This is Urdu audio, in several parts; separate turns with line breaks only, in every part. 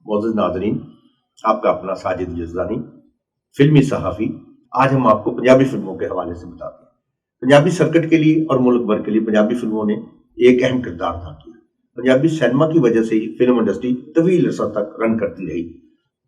معزز ناظرین، آپ کا اپنا ساجد یزدانی، فلمی صحافی، آج ہم آپ کو پنجابی فلموں کے حوالے سے بتاتے ہیں۔ پنجابی سرکٹ کے لیے اور ملک بھر کے لیے پنجابی فلموں نے ایک اہم کردار ادا کیا۔ پنجابی سینما کی وجہ سے ہی فلم انڈسٹری طویل عرصہ تک رن کرتی رہی،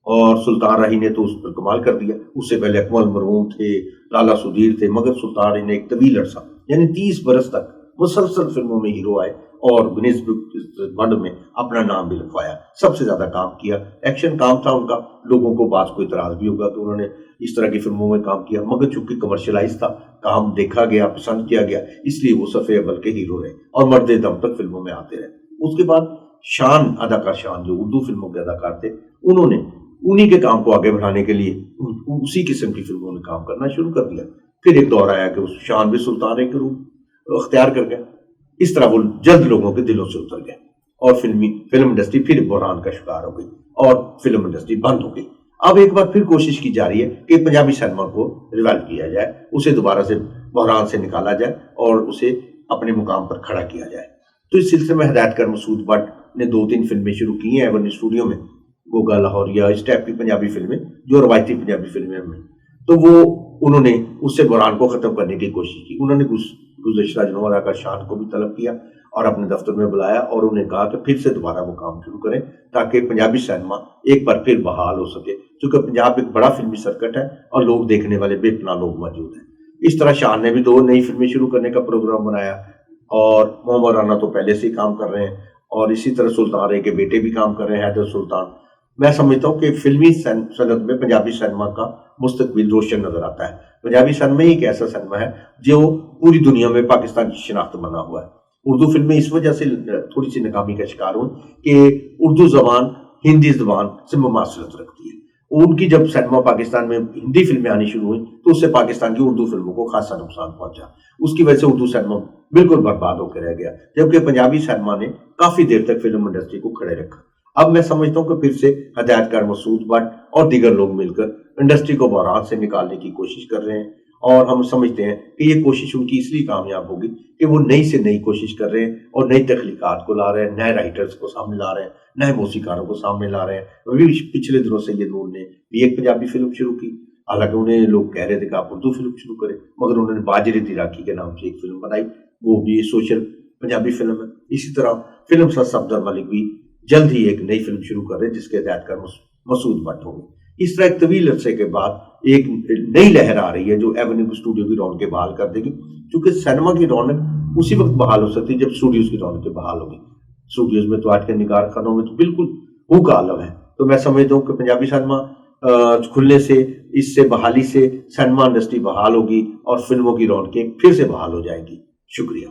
اور سلطان راہی نے تو اس پر کمال کر دیا۔ اس سے پہلے اکمل مرحوم تھے، لالا سدھیر تھے، مگر سلطان راہی نے ایک طویل عرصہ یعنی 30 برس تک مسلسل فلموں میں ہیرو آئے اور گنیز بک ورلڈ میں اپنا نام بھی لکھوایا۔ سب سے زیادہ کام کیا، ایکشن کام تھا ان کا۔ لوگوں کو بعض کو اعتراض بھی ہوگا کہ انہوں نے اس طرح کی فلموں میں کام کیا، مگر چونکہ کمرشلائز تھا، کام دیکھا گیا، پسند کیا گیا، اس لیے وہ صفحے اول کے ہیرو رہے اور مرد دم تک فلموں میں آتے رہے۔ اس کے بعد شان اداکار شان جو اردو فلموں کے اداکار تھے، انہوں نے انہی کے کام کو آگے بڑھانے کے لیے اسی قسم کی فلموں میں کام کرنا شروع کر دیا۔ پھر ایک دور آیا کہ شان بھی سلطان راہی کے روپ اختیار کر گیا۔ اس طرح وہ جلد لوگوں کے دلوں سے اتر گئے اور فلم انڈسٹری پھر بحران کا شکار ہو گئی اور فلم انڈسٹری بند ہو گئی۔ اب ایک بار پھر کوشش کی جا رہی ہے کہ پنجابی سینما کو ریوائیو کیا جائے، اسے دوبارہ سے بحران سے نکالا جائے اور اسے اپنے مقام پر کھڑا کیا جائے۔ تو اس سلسلے میں ہدایت کار مسعود بٹ نے 2-3 فلمیں شروع کی ہیں ایون اسٹوڈیو میں، گوگا لاہوریا، اس ٹائپ کی پنجابی فلمیں جو روایتی پنجابی فلمیں ہیں۔ تو انہوں نے اس سے بحران کو ختم کرنے کی کوشش کی۔ انہوں نے گزشتہ دنوں اداکار شان کو بھی طلب کیا اور اپنے دفتر میں بلایا اور انہیں کہا کہ پھر سے دوبارہ وہ کام شروع کریں تاکہ پنجابی سینما ایک بار پھر بحال ہو سکے، کیونکہ پنجاب ایک بڑا فلمی سرکٹ ہے اور لوگ دیکھنے والے بے پناہ لوگ موجود ہیں۔ اس طرح شان نے بھی 2 نئی فلمیں شروع کرنے کا پروگرام بنایا اور محمد رانا تو پہلے سے ہی کام کر رہے ہیں، اور اسی طرح سلطان راہی کے بیٹے بھی کام کر رہے ہیں، حیدر سلطان۔ میں سمجھتا ہوں کہ فلمی صنعت میں پنجابی سینما کا مستقبل روشن نظر آتا ہے۔ پنجابی سینما ایک ایسا سینما ہے جو پوری دنیا میں پاکستان کی شناخت بنا ہوا ہے۔ اردو فلمیں اس وجہ سے تھوڑی سی ناکامی کا شکار ہوئی کہ اردو زبان ہندی زبان سے مماثلت رکھتی ہے۔ ان کی جب سینما پاکستان میں ہندی فلمیں آنی شروع ہوئی تو اس سے پاکستان کی اردو فلموں کو خاصا نقصان پہنچا۔ اس کی وجہ سے اردو سینما بالکل برباد ہو کے رہ گیا، جبکہ پنجابی سینما نے کافی دیر تک فلم انڈسٹری کو کھڑے رکھا۔ اب میں سمجھتا ہوں کہ پھر سے ہدایت کار مسعود بٹ اور دیگر لوگ مل کر انڈسٹری کو بحران سے نکالنے کی کوشش کر رہے ہیں، اور ہم سمجھتے ہیں کہ یہ کوشش ان کی اس لیے کامیاب ہوگی کہ وہ نئی سے نئی کوشش کر رہے ہیں اور نئی تخلیقات کو لا رہے ہیں، نئے رائٹرز کو سامنے لا رہے ہیں، نئے موسیقاروں کو سامنے لا رہے ہیں۔ پچھلے دنوں سے یہ نور نے بھی ایک پنجابی فلم شروع کی، حالانکہ انہیں لوگ کہہ رہے تھے کہ آپ اردو فلم شروع کریں، مگر انہوں نے باجری دی راکھی کے نام سے ایک فلم بنائی، وہ بھی سوشل پنجابی فلم ہے۔ اسی طرح فلم ساز صفدر ملک بھی جلد ہی ایک نئی فلم شروع کر رہے ہیں جس کے ہدایت کار مسعود بٹ ہوں گے۔ اس طرح ایک طویل عرصے کے بعد ایک نئی لہر آ رہی ہے جو ایونیو اسٹوڈیو کی رونقیں بحال کر دے گی، کیونکہ سینما کی رونق اسی وقت بحال ہو سکتی ہے جب اسٹوڈیوز کی رونقیں بحال ہوگی۔ اسٹوڈیوز میں تو آج کے نگار خانوں میں تو بالکل ہو کا عالم ہے۔ تو میں سمجھتا ہوں کہ پنجابی سینما کھلنے سے، اس سے بحالی سے سینما انڈسٹری بحال ہوگی اور فلموں کی رونقیں پھر سے بحال ہو جائیں گی۔ شکریہ۔